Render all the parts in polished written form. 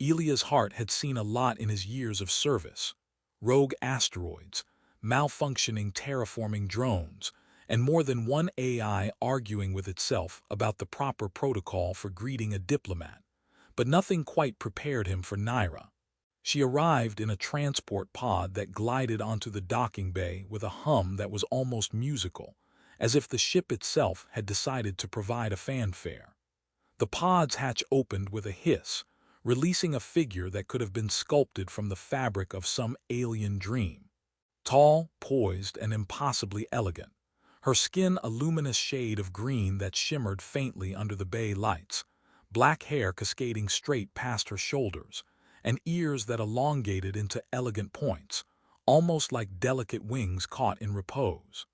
Elias Hart had seen a lot in his years of service: rogue asteroids, malfunctioning terraforming drones, and more than one AI arguing with itself about the proper protocol for greeting a diplomat. But nothing quite prepared him for Nyra. She arrived in a transport pod that glided onto the docking bay with a hum that was almost musical, as if the ship itself had decided to provide a fanfare. The pod's hatch opened with a hiss, releasing a figure that could have been sculpted from the fabric of some alien dream. Tall, poised, and impossibly elegant, her skin a luminous shade of green that shimmered faintly under the bay lights, black hair cascading straight past her shoulders, and ears that elongated into elegant points, almost like delicate wings caught in repose.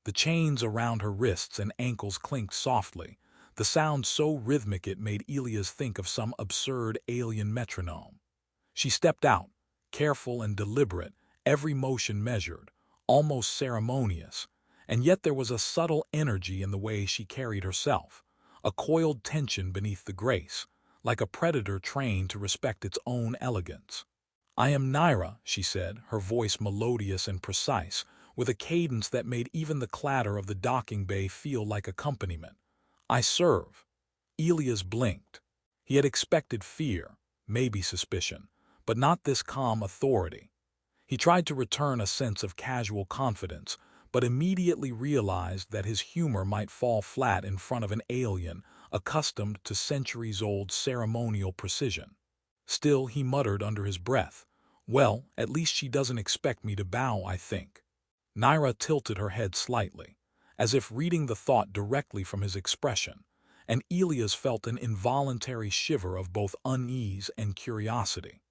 The chains around her wrists and ankles clinked softly, the sound so rhythmic it made Elias think of some absurd alien metronome. She stepped out, careful and deliberate, every motion measured, almost ceremonious, and yet there was a subtle energy in the way she carried herself, a coiled tension beneath the grace, like a predator trained to respect its own elegance. "I am Nyra," she said, her voice melodious and precise, with a cadence that made even the clatter of the docking bay feel like accompaniment. "I serve." Elias blinked. He had expected fear, maybe suspicion, but not this calm authority. He tried to return a sense of casual confidence, but immediately realized that his humor might fall flat in front of an alien accustomed to centuries-old ceremonial precision. Still, he muttered under his breath, "Well, at least she doesn't expect me to bow, I think." Nyra tilted her head slightly, as if reading the thought directly from his expression, and Elias felt an involuntary shiver of both unease and curiosity.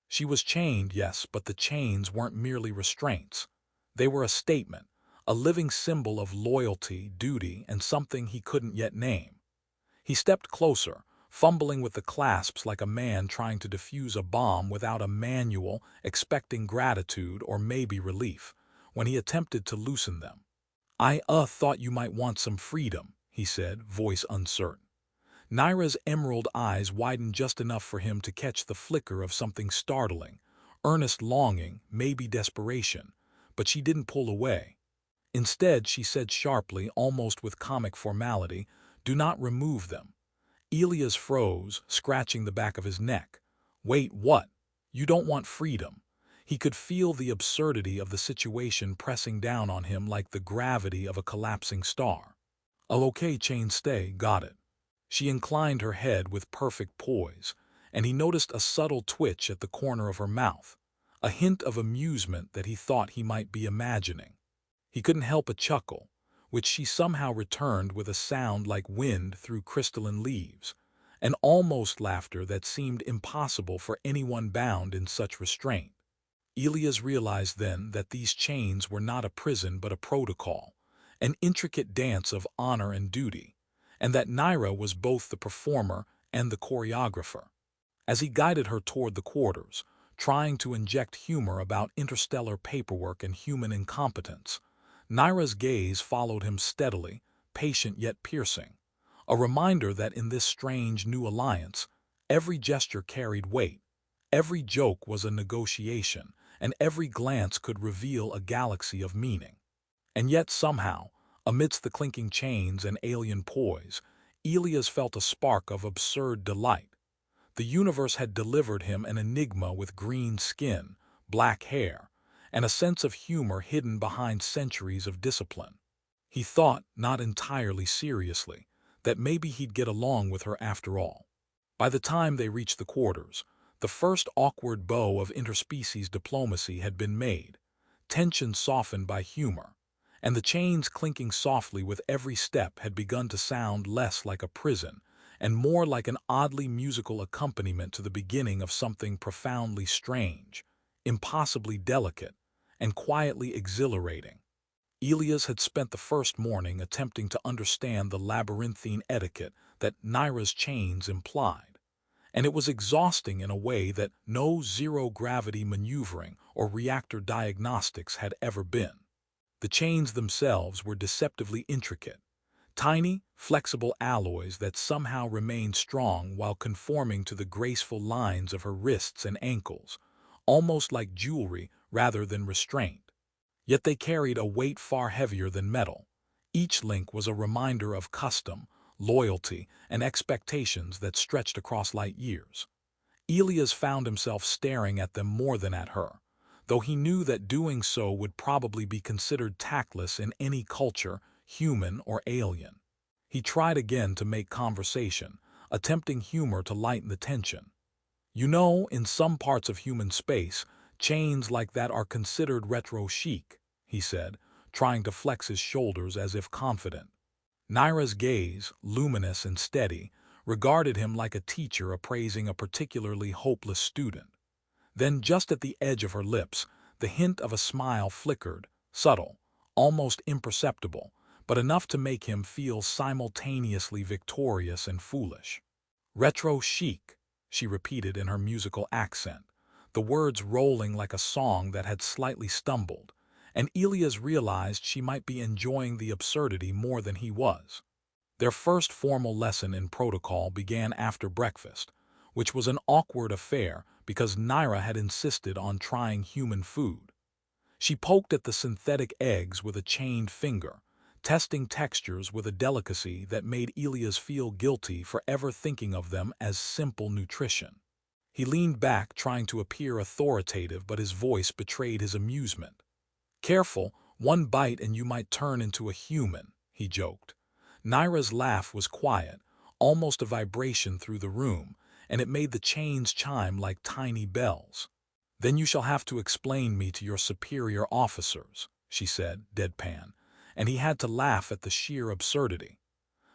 She was chained, yes, but the chains weren't merely restraints. They were a statement, a living symbol of loyalty, duty, and something he couldn't yet name. He stepped closer, fumbling with the clasps like a man trying to defuse a bomb without a manual, expecting gratitude or maybe relief, when he attempted to loosen them. "I thought you might want some freedom," he said, voice uncertain. Nyra's emerald eyes widened just enough for him to catch the flicker of something startling, earnest longing, maybe desperation, but she didn't pull away. Instead, she said sharply, almost with comic formality, "Do not remove them." Elias froze, scratching the back of his neck. "Wait, what? You don't want freedom?" He could feel the absurdity of the situation pressing down on him like the gravity of a collapsing star. "Oh, okay, chain, stay, got it." She inclined her head with perfect poise, and he noticed a subtle twitch at the corner of her mouth, a hint of amusement that he thought he might be imagining. He couldn't help a chuckle, which she somehow returned with a sound like wind through crystalline leaves, an almost laughter that seemed impossible for anyone bound in such restraint. Elias realized then that these chains were not a prison but a protocol, an intricate dance of honor and duty, and that Nyra was both the performer and the choreographer. As he guided her toward the quarters, trying to inject humor about interstellar paperwork and human incompetence, Nyra's gaze followed him steadily, patient yet piercing, a reminder that in this strange new alliance, every gesture carried weight, every joke was a negotiation, and every glance could reveal a galaxy of meaning. And yet somehow, amidst the clinking chains and alien poise, Elias felt a spark of absurd delight. The universe had delivered him an enigma with green skin, black hair, and a sense of humor hidden behind centuries of discipline. He thought, not entirely seriously, that maybe he'd get along with her after all. By the time they reached the quarters, the first awkward bow of interspecies diplomacy had been made, tension softened by humor, and the chains clinking softly with every step had begun to sound less like a prison and more like an oddly musical accompaniment to the beginning of something profoundly strange, impossibly delicate, and quietly exhilarating. Elias had spent the first morning attempting to understand the labyrinthine etiquette that Nyra's chains implied, and it was exhausting in a way that no zero-gravity maneuvering or reactor diagnostics had ever been. The chains themselves were deceptively intricate, Tiny, flexible alloys that somehow remained strong while conforming to the graceful lines of her wrists and ankles, almost like jewelry rather than restraint. Yet they carried a weight far heavier than metal. Each link was a reminder of custom, loyalty, and expectations that stretched across light years. Elias found himself staring at them more than at her, though he knew that doing so would probably be considered tactless in any culture, human or alien. He tried again to make conversation, attempting humor to lighten the tension. You know, in some parts of human space, chains like that are considered retro chic, he said, trying to flex his shoulders as if confident. Nyra's gaze, luminous and steady, regarded him like a teacher appraising a particularly hopeless student. Then, just at the edge of her lips, the hint of a smile flickered, subtle, almost imperceptible, but enough to make him feel simultaneously victorious and foolish. Retro chic, she repeated in her musical accent, the words rolling like a song that had slightly stumbled, and Elias realized she might be enjoying the absurdity more than he was. Their first formal lesson in protocol began after breakfast, which was an awkward affair because Naira had insisted on trying human food. She poked at the synthetic eggs with a chained finger, testing textures with a delicacy that made Elias feel guilty for ever thinking of them as simple nutrition. He leaned back, trying to appear authoritative, but his voice betrayed his amusement. "Careful, one bite and you might turn into a human," he joked. Naira's laugh was quiet, almost a vibration through the room, and it made the chains chime like tiny bells. "Then you shall have to explain me to your superior officers," she said, deadpan, and he had to laugh at the sheer absurdity.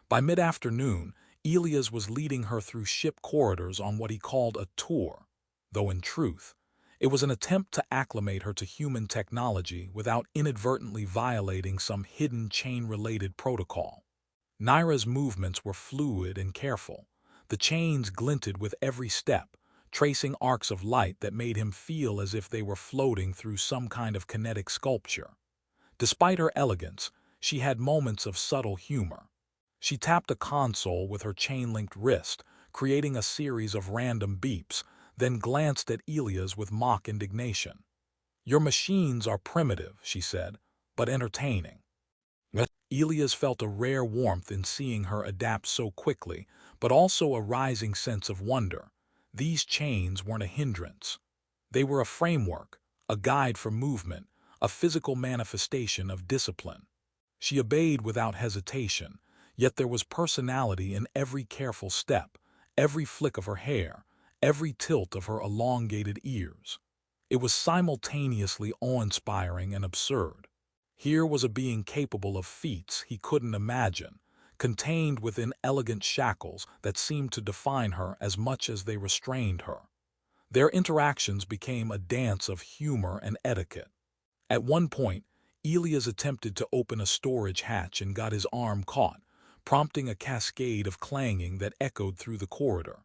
By mid-afternoon, Elias was leading her through ship corridors on what he called a tour, though in truth, it was an attempt to acclimate her to human technology without inadvertently violating some hidden chain-related protocol. Nyra's movements were fluid and careful. The chains glinted with every step, tracing arcs of light that made him feel as if they were floating through some kind of kinetic sculpture. Despite her elegance, she had moments of subtle humor. She tapped a console with her chain-linked wrist, creating a series of random beeps, then glanced at Elias with mock indignation. "Your machines are primitive," she said, "but entertaining." Elias felt a rare warmth in seeing her adapt so quickly, but also a rising sense of wonder. These chains weren't a hindrance. They were a framework, a guide for movement, a physical manifestation of discipline. She obeyed without hesitation, yet there was personality in every careful step, every flick of her hair, every tilt of her elongated ears. It was simultaneously awe-inspiring and absurd. Here was a being capable of feats he couldn't imagine, contained within elegant shackles that seemed to define her as much as they restrained her. Their interactions became a dance of humor and etiquette. At one point, Elias attempted to open a storage hatch and got his arm caught, prompting a cascade of clanging that echoed through the corridor.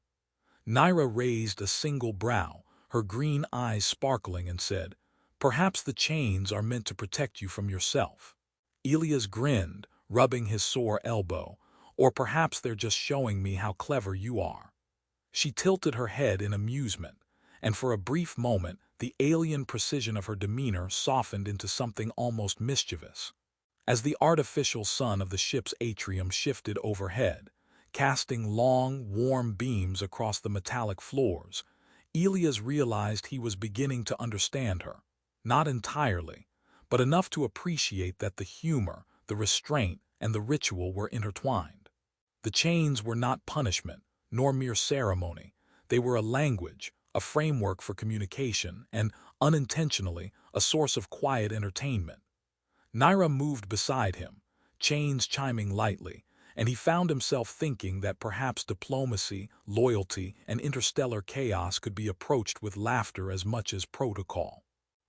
Nyra raised a single brow, her green eyes sparkling, and said, "Perhaps the chains are meant to protect you from yourself." Elias grinned, rubbing his sore elbow, "Or perhaps they're just showing me how clever you are." She tilted her head in amusement, and for a brief moment the alien precision of her demeanor softened into something almost mischievous. As the artificial sun of the ship's atrium shifted overhead, casting long, warm beams across the metallic floors, Elias realized he was beginning to understand her. Not entirely, but enough to appreciate that the humor, the restraint, and the ritual were intertwined. The chains were not punishment, nor mere ceremony. They were a language, a framework for communication, and, unintentionally, a source of quiet entertainment. Nyra moved beside him, chains chiming lightly, and he found himself thinking that perhaps diplomacy, loyalty, and interstellar chaos could be approached with laughter as much as protocol.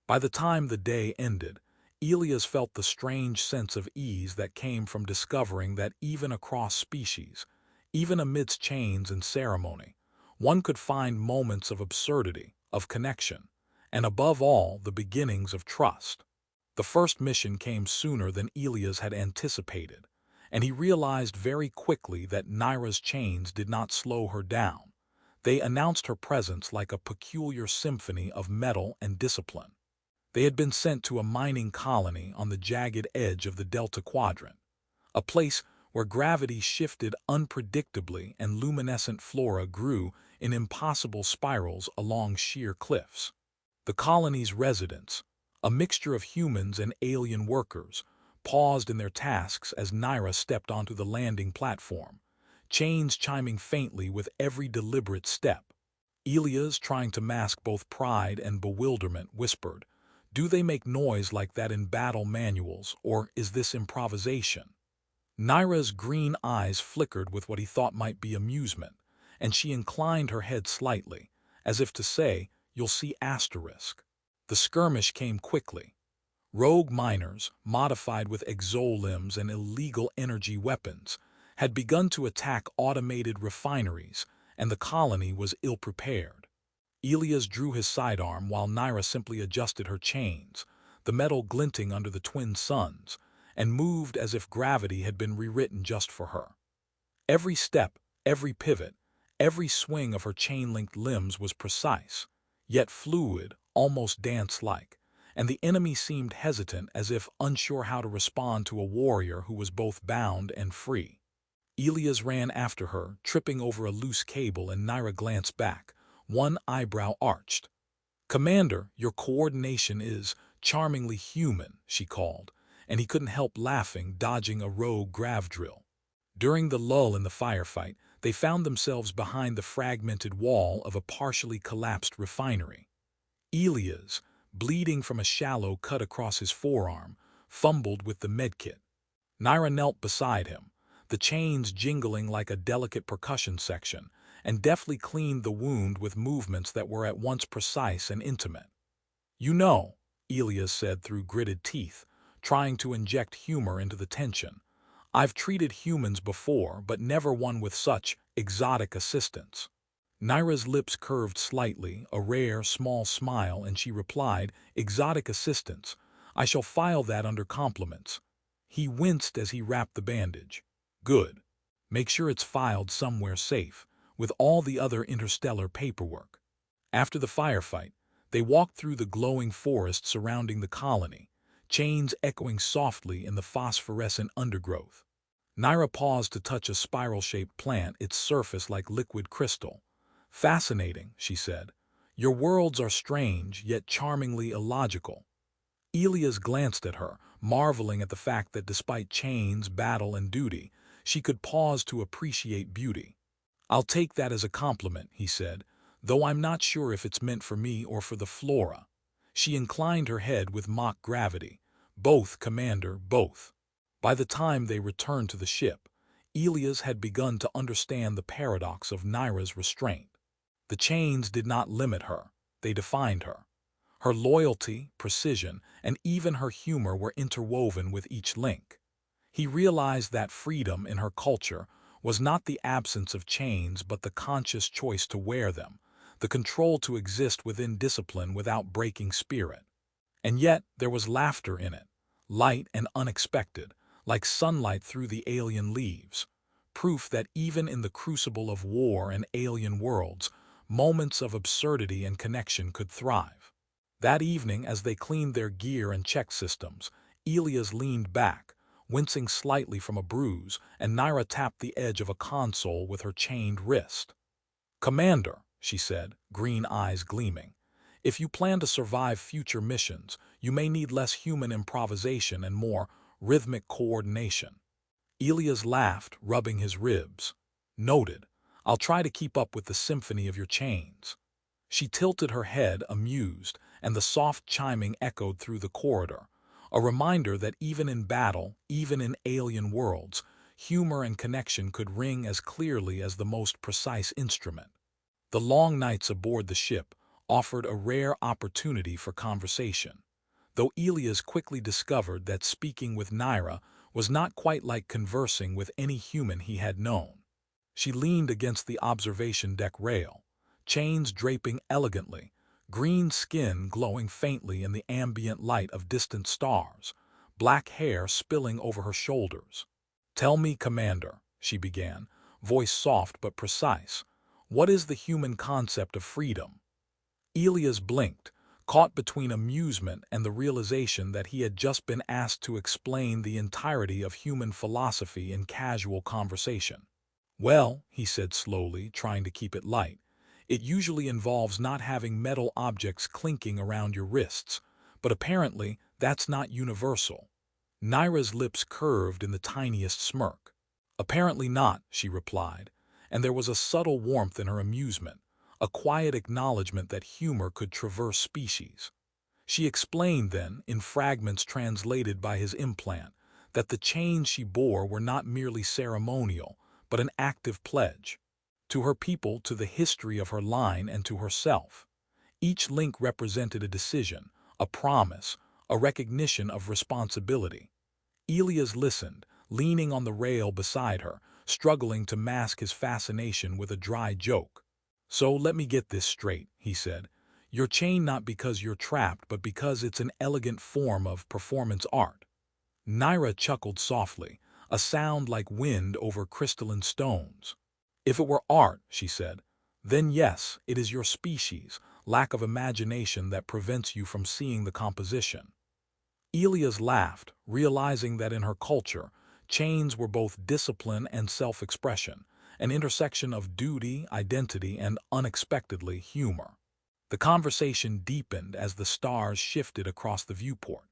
By the time the day ended, Elias felt the strange sense of ease that came from discovering that even across species, even amidst chains and ceremony, one could find moments of absurdity, of connection, and above all, the beginnings of trust. The first mission came sooner than Elias had anticipated, and he realized very quickly that Nyra's chains did not slow her down. They announced her presence like a peculiar symphony of metal and discipline. They had been sent to a mining colony on the jagged edge of the Delta Quadrant, a place where gravity shifted unpredictably and luminescent flora grew in impossible spirals along sheer cliffs. The colony's residents, a mixture of humans and alien workers, paused in their tasks as Nyra stepped onto the landing platform, chains chiming faintly with every deliberate step. Elias, trying to mask both pride and bewilderment, whispered, "Do they make noise like that in battle manuals, or is this improvisation?" Nyra's green eyes flickered with what he thought might be amusement, and she inclined her head slightly, as if to say, "You'll see asterisk." The skirmish came quickly. Rogue miners, modified with exolimbs and illegal energy weapons, had begun to attack automated refineries, and the colony was ill-prepared. Elias drew his sidearm while Nyra simply adjusted her chains, the metal glinting under the twin suns, and moved as if gravity had been rewritten just for her. Every step, every pivot, every swing of her chain-linked limbs was precise, yet fluid, almost dance-like, and the enemy seemed hesitant, as if unsure how to respond to a warrior who was both bound and free. Elias ran after her, tripping over a loose cable, and Nyra glanced back, one eyebrow arched. "Commander, your coordination is charmingly human," she called, and he couldn't help laughing, dodging a rogue grav drill. During the lull in the firefight, they found themselves behind the fragmented wall of a partially collapsed refinery. Elias, bleeding from a shallow cut across his forearm, fumbled with the medkit. Nyra knelt beside him, the chains jingling like a delicate percussion section, and deftly cleaned the wound with movements that were at once precise and intimate. "You know," Elias said through gritted teeth, trying to inject humor into the tension, "I've treated humans before, but never one with such exotic assistance." Nyra's lips curved slightly, a rare, small smile, and she replied, "Exotic assistance. I shall file that under compliments." He winced as he wrapped the bandage. "Good. Make sure it's filed somewhere safe, with all the other interstellar paperwork." After the firefight, they walked through the glowing forest surrounding the colony, chains echoing softly in the phosphorescent undergrowth. Nyra paused to touch a spiral-shaped plant, its surface like liquid crystal. "Fascinating," she said. "Your worlds are strange, yet charmingly illogical." Elias glanced at her, marveling at the fact that despite chains, battle, and duty, she could pause to appreciate beauty. "I'll take that as a compliment," he said, "though I'm not sure if it's meant for me or for the flora." She inclined her head with mock gravity. "Both, Commander, both." By the time they returned to the ship, Elias had begun to understand the paradox of Nyra's restraint. The chains did not limit her, they defined her. Her loyalty, precision, and even her humor were interwoven with each link. He realized that freedom in her culture was not the absence of chains but the conscious choice to wear them, the control to exist within discipline without breaking spirit. And yet there was laughter in it, light and unexpected, like sunlight through the alien leaves, proof that even in the crucible of war and alien worlds, moments of absurdity and connection could thrive. That evening, as they cleaned their gear and checked systems, Elias leaned back, wincing slightly from a bruise, and Nyra tapped the edge of a console with her chained wrist. "Commander," she said, green eyes gleaming, "if you plan to survive future missions, you may need less human improvisation and more rhythmic coordination." Elias laughed, rubbing his ribs. "Noted. I'll try to keep up with the symphony of your chains." She tilted her head, amused, and the soft chiming echoed through the corridor, a reminder that even in battle, even in alien worlds, humor and connection could ring as clearly as the most precise instrument. The long nights aboard the ship offered a rare opportunity for conversation, though Elias quickly discovered that speaking with Nyra was not quite like conversing with any human he had known. She leaned against the observation deck rail, chains draping elegantly, green skin glowing faintly in the ambient light of distant stars, black hair spilling over her shoulders. "Tell me, Commander," she began, voice soft but precise, "what is the human concept of freedom?" Elias blinked, caught between amusement and the realization that he had just been asked to explain the entirety of human philosophy in casual conversation. "Well," he said slowly, trying to keep it light, "it usually involves not having metal objects clinking around your wrists, but apparently that's not universal." Nyra's lips curved in the tiniest smirk. "Apparently not," she replied, and there was a subtle warmth in her amusement, a quiet acknowledgement that humor could traverse species. She explained then, in fragments translated by his implant, that the chains she bore were not merely ceremonial, but an active pledge. To her people, to the history of her line, and to herself. Each link represented a decision, a promise, a recognition of responsibility. Elias listened, leaning on the rail beside her, struggling to mask his fascination with a dry joke. "So let me get this straight," he said. "You're chained not because you're trapped, but because it's an elegant form of performance art." Nyra chuckled softly, a sound like wind over crystalline stones. "If it were art," she said, "then yes, it is your species, lack of imagination that prevents you from seeing the composition." Elias laughed, realizing that in her culture, chains were both discipline and self-expression, an intersection of duty, identity, and, unexpectedly, humor. The conversation deepened as the stars shifted across the viewport.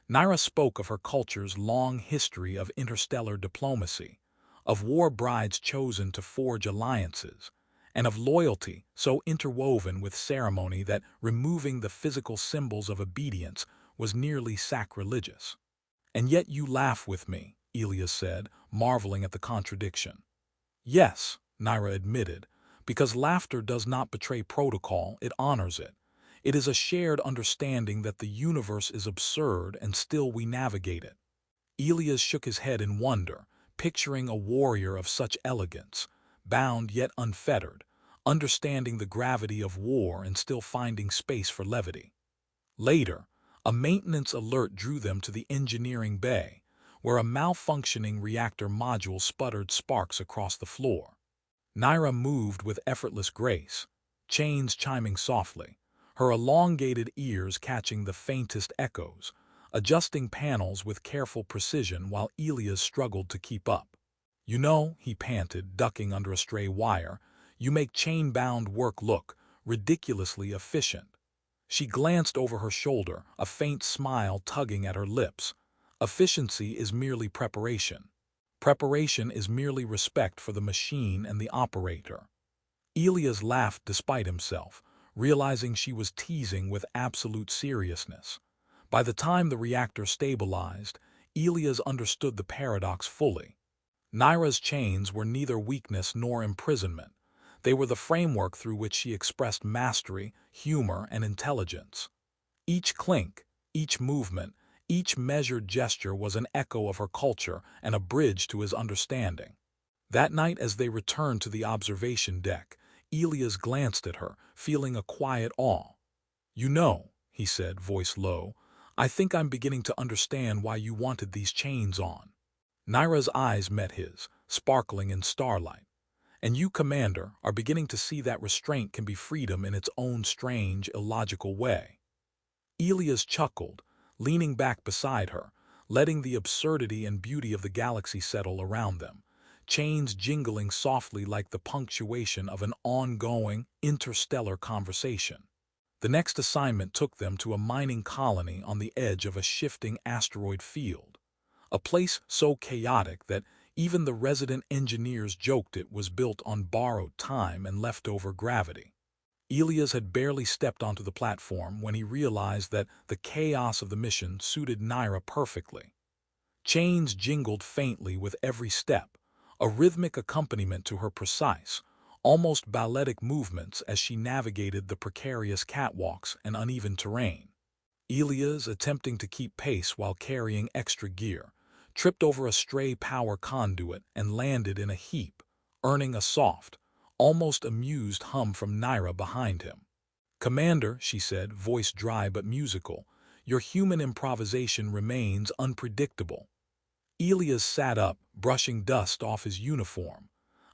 Nyra spoke of her culture's long history of interstellar diplomacy, of war brides chosen to forge alliances, and of loyalty so interwoven with ceremony that removing the physical symbols of obedience was nearly sacrilegious. "And yet you laugh with me," Elias said, marveling at the contradiction. "Yes," Nyra admitted, "because laughter does not betray protocol, it honors it. It is a shared understanding that the universe is absurd and still we navigate it." Elias shook his head in wonder, picturing a warrior of such elegance, bound yet unfettered, understanding the gravity of war and still finding space for levity. Later, a maintenance alert drew them to the engineering bay, where a malfunctioning reactor module sputtered sparks across the floor. Nyra moved with effortless grace, chains chiming softly, her elongated ears catching the faintest echoes, adjusting panels with careful precision while Elias struggled to keep up. "You know," he panted, ducking under a stray wire, "you make chain-bound work look ridiculously efficient." She glanced over her shoulder, a faint smile tugging at her lips. "Efficiency is merely preparation. Preparation is merely respect for the machine and the operator." Elias laughed despite himself, realizing she was teasing with absolute seriousness. By the time the reactor stabilized, Elias understood the paradox fully. Nyra's chains were neither weakness nor imprisonment. They were the framework through which she expressed mastery, humor, and intelligence. Each clink, each movement, each measured gesture was an echo of her culture and a bridge to his understanding. That night, as they returned to the observation deck, Elias glanced at her, feeling a quiet awe. "You know," he said, voice low, "I think I'm beginning to understand why you wanted these chains on." Nyra's eyes met his, sparkling in starlight. "And you, Commander, are beginning to see that restraint can be freedom in its own strange, illogical way." Elias chuckled, leaning back beside her, letting the absurdity and beauty of the galaxy settle around them, chains jingling softly like the punctuation of an ongoing, interstellar conversation. The next assignment took them to a mining colony on the edge of a shifting asteroid field, a place so chaotic that even the resident engineers joked it was built on borrowed time and leftover gravity. Elias had barely stepped onto the platform when he realized that the chaos of the mission suited Nyra perfectly. Chains jingled faintly with every step, a rhythmic accompaniment to her precise, almost balletic movements as she navigated the precarious catwalks and uneven terrain. Elias, attempting to keep pace while carrying extra gear, tripped over a stray power conduit and landed in a heap, earning a soft, almost amused hum from Nyra behind him. "Commander," she said, voice dry but musical, "your human improvisation remains unpredictable." Elias sat up, brushing dust off his uniform.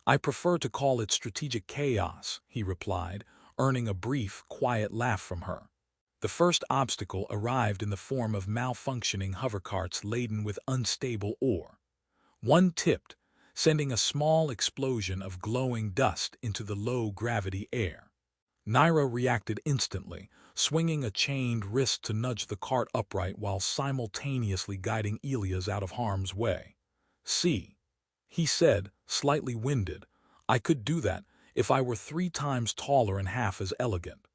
"I prefer to call it strategic chaos," he replied, earning a brief, quiet laugh from her. The first obstacle arrived in the form of malfunctioning hovercarts laden with unstable ore. One tipped, sending a small explosion of glowing dust into the low-gravity air. Nyra reacted instantly, swinging a chained wrist to nudge the cart upright while simultaneously guiding Elias out of harm's way. "See," he said, slightly winded, "I could do that if I were 3 times taller and half as elegant."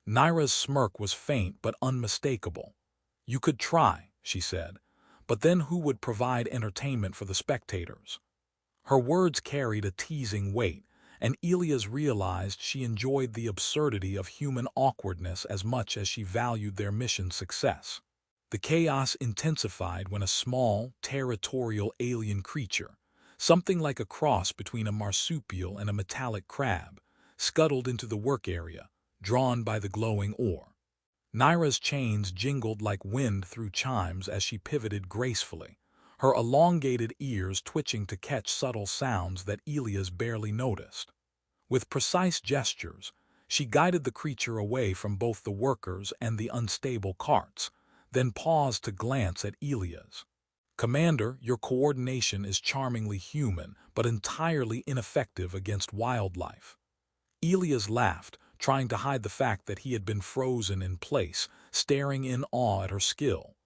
Nyra's smirk was faint but unmistakable. "You could try," she said, "but then who would provide entertainment for the spectators?" Her words carried a teasing weight, and Elias realized she enjoyed the absurdity of human awkwardness as much as she valued their mission's success. The chaos intensified when a small, territorial alien creature, something like a cross between a marsupial and a metallic crab, scuttled into the work area, drawn by the glowing ore. Nyra's chains jingled like wind through chimes as she pivoted gracefully, her elongated ears twitching to catch subtle sounds that Elias barely noticed. With precise gestures, she guided the creature away from both the workers and the unstable carts, then paused to glance at Elias. "Commander, your coordination is charmingly human, but entirely ineffective against wildlife." Elias laughed, trying to hide the fact that he had been frozen in place, staring in awe at her skill.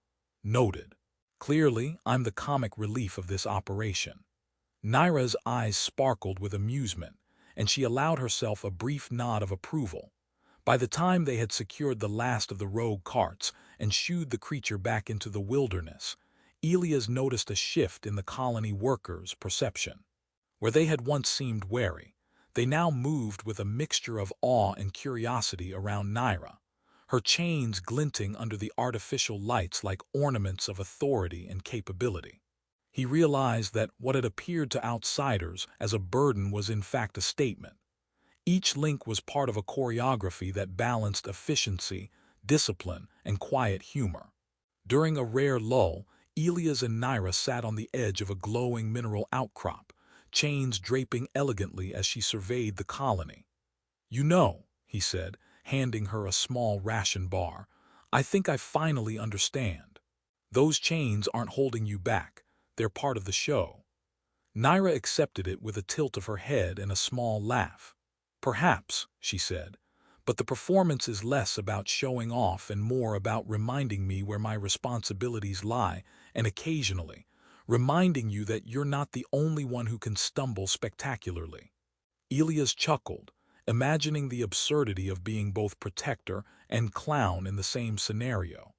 "Noted. Clearly, I'm the comic relief of this operation." Nyra's eyes sparkled with amusement, and she allowed herself a brief nod of approval. By the time they had secured the last of the rogue carts and shooed the creature back into the wilderness, Elias noticed a shift in the colony workers' perception. Where they had once seemed wary, they now moved with a mixture of awe and curiosity around Nyra, her chains glinting under the artificial lights like ornaments of authority and capability. He realized that what had appeared to outsiders as a burden was in fact a statement. Each link was part of a choreography that balanced efficiency, discipline, and quiet humor. During a rare lull, Elias and Nyra sat on the edge of a glowing mineral outcrop, chains draping elegantly as she surveyed the colony. "You know," he said, handing her a small ration bar, "I think I finally understand. Those chains aren't holding you back, they're part of the show." Nyra accepted it with a tilt of her head and a small laugh. "Perhaps," she said, "but the performance is less about showing off and more about reminding me where my responsibilities lie and occasionally reminding you that you're not the only one who can stumble spectacularly." Elias chuckled, imagining the absurdity of being both protector and clown in the same scenario.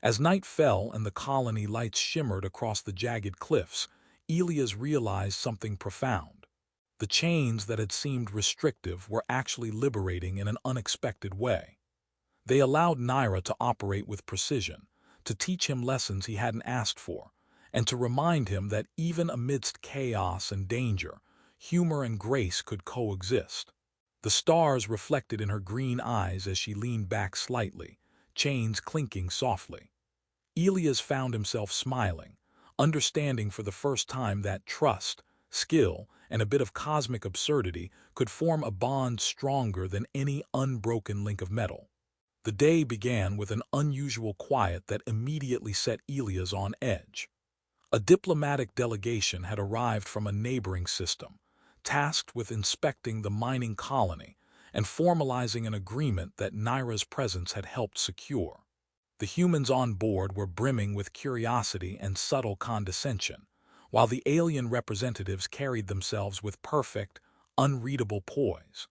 As night fell and the colony lights shimmered across the jagged cliffs, Elias realized something profound. The chains that had seemed restrictive were actually liberating in an unexpected way. They allowed Nyra to operate with precision, to teach him lessons he hadn't asked for, and to remind him that even amidst chaos and danger, humor and grace could coexist. The stars reflected in her green eyes as she leaned back slightly, chains clinking softly. Elias found himself smiling, understanding for the first time that trust, skill, and a bit of cosmic absurdity could form a bond stronger than any unbroken link of metal. The day began with an unusual quiet that immediately set Elias on edge. A diplomatic delegation had arrived from a neighboring system, tasked with inspecting the mining colony and formalizing an agreement that Nyra's presence had helped secure. The humans on board were brimming with curiosity and subtle condescension, while the alien representatives carried themselves with perfect, unreadable poise.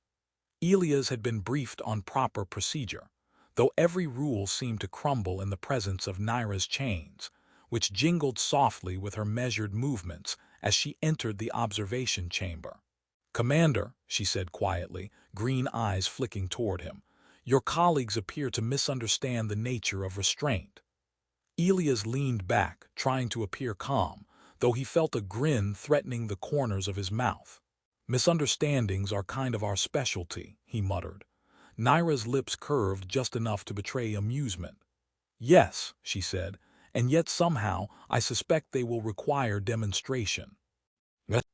Elias had been briefed on proper procedure, though every rule seemed to crumble in the presence of Nyra's chains, which jingled softly with her measured movements as she entered the observation chamber. "Commander," she said quietly, green eyes flicking toward him, "your colleagues appear to misunderstand the nature of restraint." Elias leaned back, trying to appear calm, though he felt a grin threatening the corners of his mouth. "Misunderstandings are kind of our specialty," he muttered. Nyra's lips curved just enough to betray amusement. "Yes," she said, and yet somehow I suspect they will require demonstration.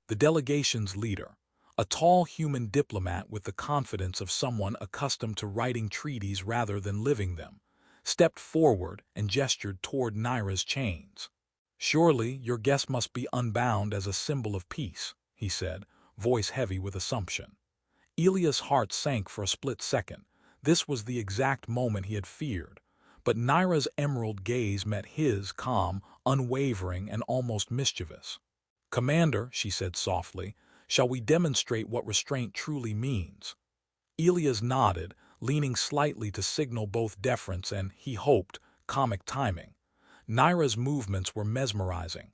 The delegation's leader, a tall human diplomat with the confidence of someone accustomed to writing treaties rather than living them, stepped forward and gestured toward Nyra's chains. "Surely your guest must be unbound as a symbol of peace," he said, voice heavy with assumption. Elias' heart sank for a split second. This was the exact moment he had feared. But Nyra's emerald gaze met his, calm, unwavering, and almost mischievous. "Commander," she said softly, "shall we demonstrate what restraint truly means?" Elias nodded, leaning slightly to signal both deference and, he hoped, comic timing. Nyra's movements were mesmerizing.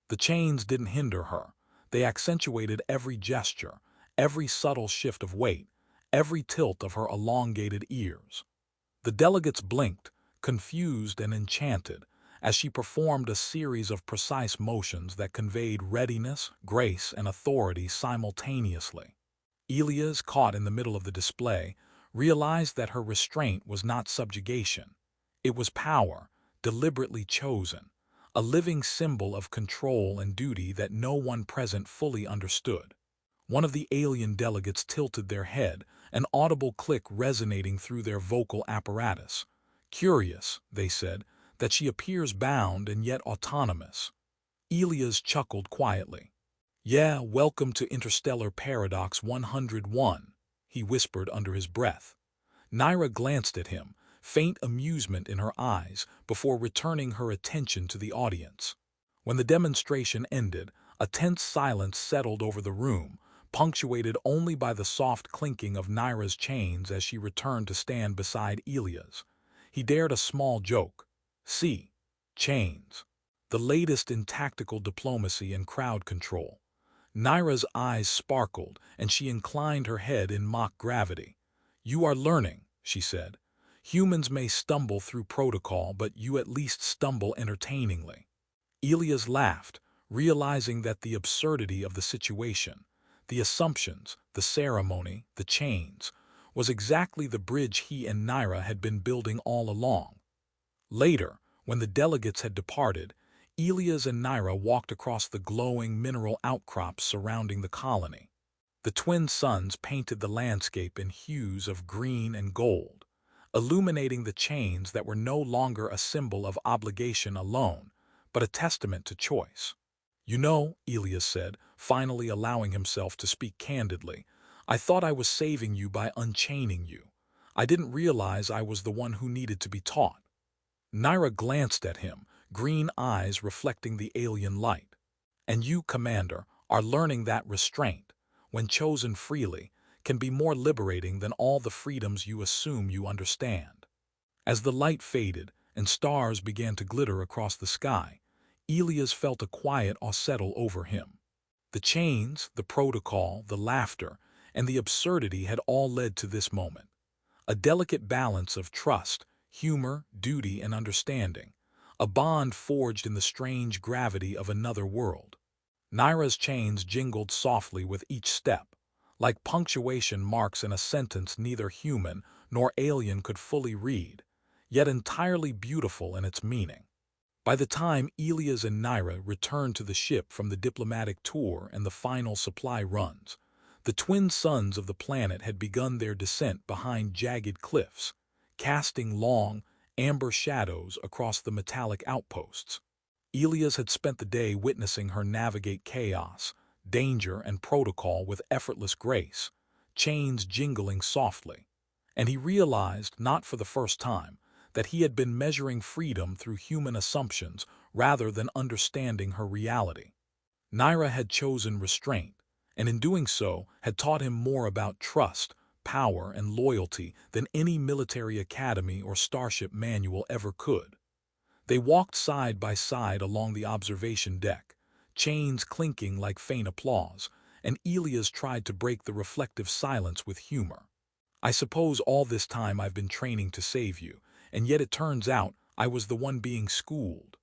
The chains didn't hinder her. They accentuated every gesture, every subtle shift of weight, every tilt of her elongated ears. The delegates blinked, confused and enchanted, as she performed a series of precise motions that conveyed readiness, grace, and authority simultaneously. Elias, caught in the middle of the display, realized that her restraint was not subjugation. It was power, deliberately chosen, a living symbol of control and duty that no one present fully understood. One of the alien delegates tilted their head, an audible click resonating through their vocal apparatus. "Curious," they said, "that she appears bound and yet autonomous." Elias chuckled quietly. "Yeah, welcome to Interstellar Paradox 101, he whispered under his breath. Nyra glanced at him, faint amusement in her eyes, before returning her attention to the audience. When the demonstration ended, a tense silence settled over the room, punctuated only by the soft clinking of Nyra's chains as she returned to stand beside Elias. He dared a small joke. "See, chains. The latest in tactical diplomacy and crowd control." Nyra's eyes sparkled, and she inclined her head in mock gravity. "You are learning," she said. "Humans may stumble through protocol, but you at least stumble entertainingly." Elias laughed, realizing that the absurdity of the situation, the assumptions, the ceremony, the chains, was exactly the bridge he and Nyra had been building all along. Later, when the delegates had departed, Elias and Nyra walked across the glowing mineral outcrops surrounding the colony. The twin suns painted the landscape in hues of green and gold, illuminating the chains that were no longer a symbol of obligation alone, but a testament to choice. "You know," Elias said, finally allowing himself to speak candidly, "I thought I was saving you by unchaining you. I didn't realize I was the one who needed to be taught." Nyra glanced at him, green eyes reflecting the alien light. "And you, Commander, are learning that restraint, when chosen freely, can be more liberating than all the freedoms you assume you understand." As the light faded and stars began to glitter across the sky, Elias felt a quiet awe settle over him. The chains, the protocol, the laughter, and the absurdity had all led to this moment. A delicate balance of trust, humor, duty, and understanding, a bond forged in the strange gravity of another world. Nyra's chains jingled softly with each step, like punctuation marks in a sentence neither human nor alien could fully read, yet entirely beautiful in its meaning. By the time Elias and Nyra returned to the ship from the diplomatic tour and the final supply runs, the twin suns of the planet had begun their descent behind jagged cliffs, casting long, amber shadows across the metallic outposts. Elias had spent the day witnessing her navigate chaos, danger, and protocol with effortless grace, chains jingling softly. And he realized, not for the first time, that he had been measuring freedom through human assumptions rather than understanding her reality. Nyra had chosen restraint, and in doing so had taught him more about trust, power, and loyalty than any military academy or starship manual ever could. They walked side by side along the observation deck, chains clinking like faint applause, and Elias tried to break the reflective silence with humor. "I suppose all this time I've been training to save you, and yet it turns out I was the one being schooled."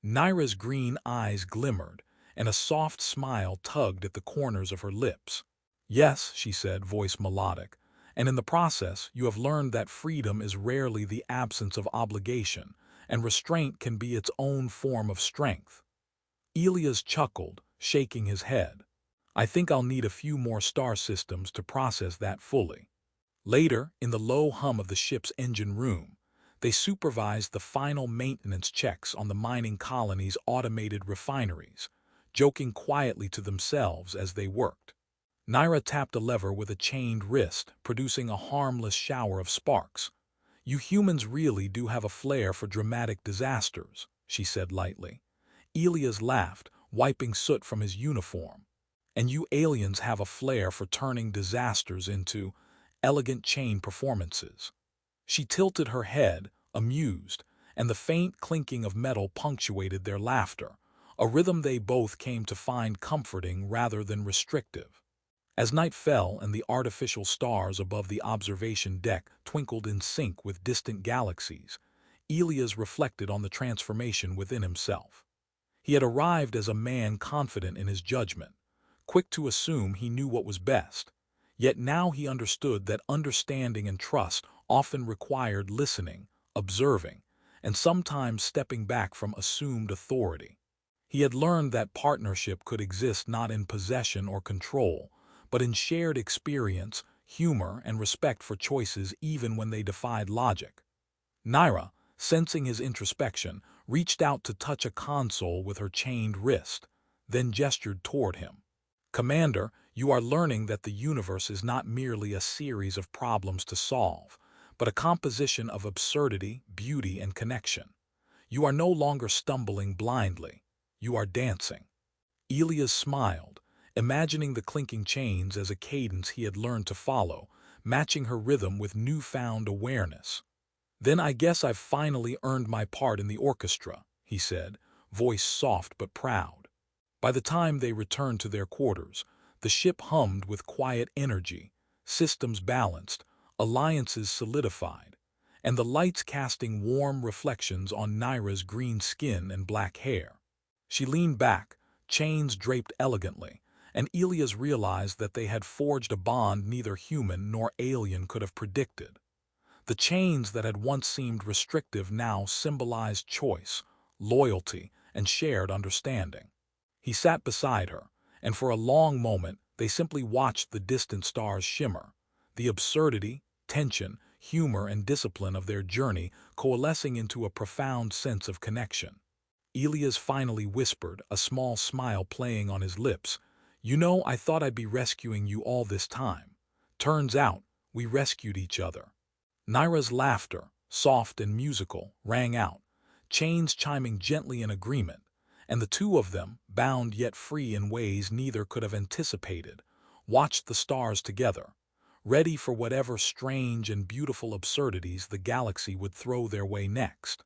Nyra's green eyes glimmered, and a soft smile tugged at the corners of her lips. "Yes," she said, voice melodic, "and in the process you have learned that freedom is rarely the absence of obligation, and restraint can be its own form of strength. Elias chuckled, shaking his head. I think I'll need a few more star systems to process that fully. Later, in the low hum of the ship's engine room, they supervised the final maintenance checks on the mining colony's automated refineries, joking quietly to themselves as they worked. Nyra tapped a lever with a chained wrist, producing a harmless shower of sparks. You humans really do have a flair for dramatic disasters, she said lightly. Elias laughed, wiping soot from his uniform. And you aliens have a flair for turning disasters into elegant chain performances. She tilted her head, amused, and the faint clinking of metal punctuated their laughter, a rhythm they both came to find comforting rather than restrictive. As night fell and the artificial stars above the observation deck twinkled in sync with distant galaxies, Elias reflected on the transformation within himself. He had arrived as a man confident in his judgment, quick to assume he knew what was best, yet now he understood that understanding and trust often required listening, observing, and sometimes stepping back from assumed authority. He had learned that partnership could exist not in possession or control, but in shared experience, humor, and respect for choices even when they defied logic. Nyra, sensing his introspection, reached out to touch a console with her chained wrist, then gestured toward him. Commander, you are learning that the universe is not merely a series of problems to solve, but a composition of absurdity, beauty, and connection. You are no longer stumbling blindly. You are dancing. Elias smiled, imagining the clinking chains as a cadence he had learned to follow, matching her rhythm with newfound awareness. Then I guess I've finally earned my part in the orchestra, he said, voice soft but proud. By the time they returned to their quarters, the ship hummed with quiet energy, systems balanced, alliances solidified, and the lights casting warm reflections on Nyra's green skin and black hair. She leaned back, chains draped elegantly, and Elias realized that they had forged a bond neither human nor alien could have predicted. The chains that had once seemed restrictive now symbolized choice, loyalty, and shared understanding. He sat beside her, and for a long moment they simply watched the distant stars shimmer, the absurdity, tension, humor, and discipline of their journey coalescing into a profound sense of connection. Elias finally whispered, a small smile playing on his lips, "You know, I thought I'd be rescuing you all this time. Turns out, we rescued each other." Nyra's laughter, soft and musical, rang out, chains chiming gently in agreement, and the two of them, bound yet free in ways neither could have anticipated, watched the stars together, ready for whatever strange and beautiful absurdities the galaxy would throw their way next.